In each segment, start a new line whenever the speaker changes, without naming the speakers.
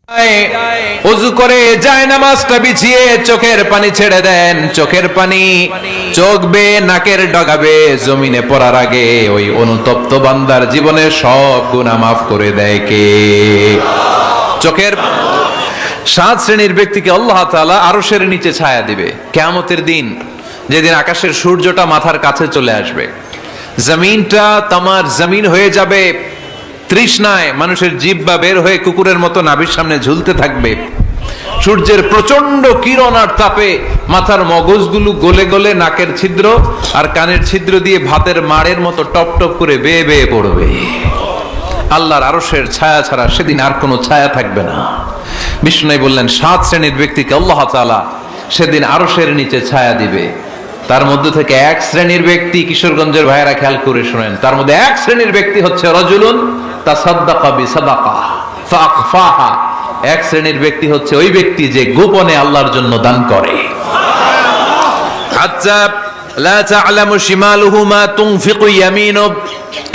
ওযু করে যায় নামাজটা বিছিয়ে চোখের পানি ছেড়ে দেন। চোখের পানি চোখ বেয়ে নাকের ডগাবে জমিনে পড়ার আগে ওই অনুতপ্ত বান্দার জীবনের সব গুনাহ মাফ করে দেয় কে? চোখের 7 শ্রেণীর ব্যক্তিকে আল্লাহ তাআলা আরশের নিচে ছায়া দিবে কিয়ামতের দিন, যেদিন আকাশের সূর্যটা মাথার কাছে চলে আসবে, জমিনটা তামার জমিন হয়ে যাবে তৃষ্ণায়, মানুষের জিহ্বা বের হয়ে কুকুরের মতো নাভির সামনে ঝুলতে থাকবে। সূর্যের প্রচন্ড কিরণ আর তাপে মাথার মগজগুলো গলে গলে নাকের ছিদ্র আর কানের ছিদ্র দিয়ে ভাতের মাড়ের মতো টপ টপ করে বেয়ে বেয়ে পড়বে। আল্লাহর আরশের ছায়া ছাড়া সেদিন আর কোনো ছায়া থাকবে না। বিষ্ণু বললেন 7 শ্রেণীর ব্যক্তিকে আল্লাহ তাআলা সেদিন আরশের নিচে ছায়া দিবে। তার মধ্যে থেকে 1 শ্রেণীর ব্যক্তি, কিশোরগঞ্জের ভাইয়েরা খেয়াল করে শুনেন, তার মধ্যে 1 শ্রেণীর ব্যক্তি হচ্ছে রাজুলুন তাসাদ্দাকা বিসাদাকা ফাআখফাহা। 1 শ্রেণীর ব্যক্তি হচ্ছে ওই ব্যক্তি যে গোপনে আল্লাহর জন্য দান করে। হাত্তা লা তা'লামু শিমালুহু মা তুনফিকু ইয়ামিনু,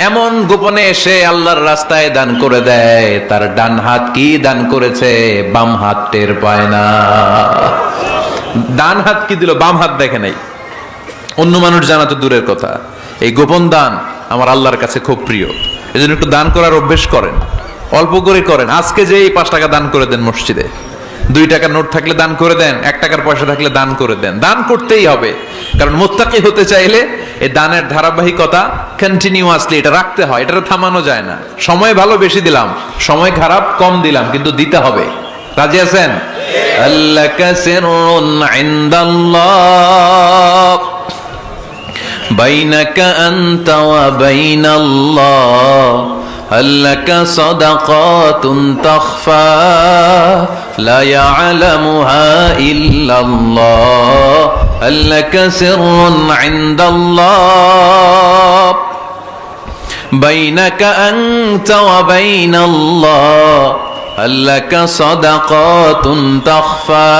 এমন গোপনে এসে আল্লাহর রাস্তায় দান করে দেয়, তার ডান হাত কি দান করেছে বাম হাত টের পায় না। ডান হাত কি দিল বাম হাত দেখে নাই। অন্য মানুষ জানা তো দূরের কথা, এই গোপন দান আমার আল্লাহর কাছে খুব প্রিয়। এজন্য একটু দান করার অভ্যেস করেন, অল্প করে করেন। আজকে যে 5 টাকা দান করে দেন মসজিদে, 2 টাকার নোট থাকলে দান করে দেন, 1 টাকার পয়সা থাকলে দান করে দেন। দান করতেই হবে, কারণ মুত্তাকি হতে চাইলে এই দানের ধারাবাহিকতা কন্টিনিউয়াসলি এটা রাখতে হয়, এটা থামানো যায় না। সময় ভালো বেশি দিলাম, সময় খারাপ কম দিলাম, কিন্তু দিতে হবে। রাজি আছেন? আল্লাকা সিররুন ইনদাল্লাহ বাইনাকা আনতা ওয়া বাইনাল্লাহ, হাল্লাকা সাদাকাতুন তাখফা লা ইয়ালামুহা ইল্লাল্লাহ, হাল্লাকা সিররুন ইনদাল্লাহ বাইনাকা আনতা ওয়া বাইনাল্লাহ, হাল্লাকা সাদাকাতুন তাখফা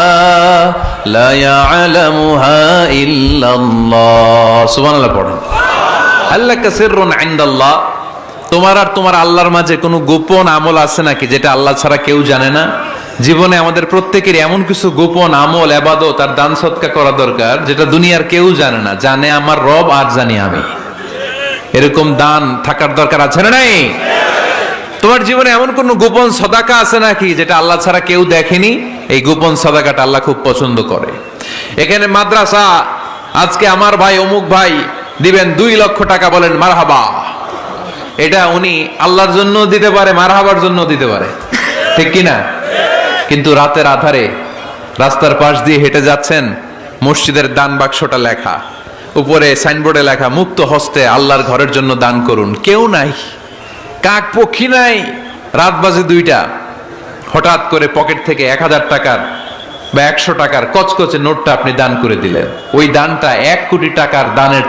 লা ইয়ালামুহা ইল্লাল্লাহ। সুবহানাল্লাহ পড়েন। হাল্লাকা সিররুন ইনদাল্লাহ, তোমার আর তোমার আল্লাহর মাঝে কোনো গোপন আমল আছে নাকি যেটা আল্লাহ ছাড়া কেউ জানে না? জীবনে আমাদের প্রত্যেকের এমন কিছু গোপন আমল, ইবাদত আর দান সদকা করা দরকার যেটা দুনিয়ার কেউ জানে না, জানে আমার রব আর জানি আমি। এরকম দান থাকার দরকার আছে না নাই? তোমার জীবনে এমন কোন গোপন সাদাকা আছে নাকি যেটা আল্লাহ ছাড়া কেউ দেখেনি? এই গোপন সাদাকাটা আল্লাহ খুব পছন্দ করে। এখানে মাদ্রাসা, আজকে আমার ভাই অমুক ভাই দিবেন 2 লক্ষ টাকা, বলেন মারহাবা। এটা উনি আল্লাহর জন্য দিতে পারে, মারহাবার জন্য দিতে পারে, ঠিক কিনা? কিন্তু রাতের আধারে রাস্তার পাশ দিয়ে হেঁটে যাচ্ছেন, মসজিদের দান বাক্সটা লেখা, উপরে সাইনবোর্ডে লেখা মুক্ত হস্তে আল্লাহর ঘরের জন্য দান করুন। কেউ নাই, কাক পক্ষী নাই। রাত বাজে 2টা, হঠাৎ করে পকেট থেকে 1000 টাকার বা 100 টাকার কচকচে নোটটা আপনি দান করে দিলেন। ওই দানটা 1 কোটি টাকার দানের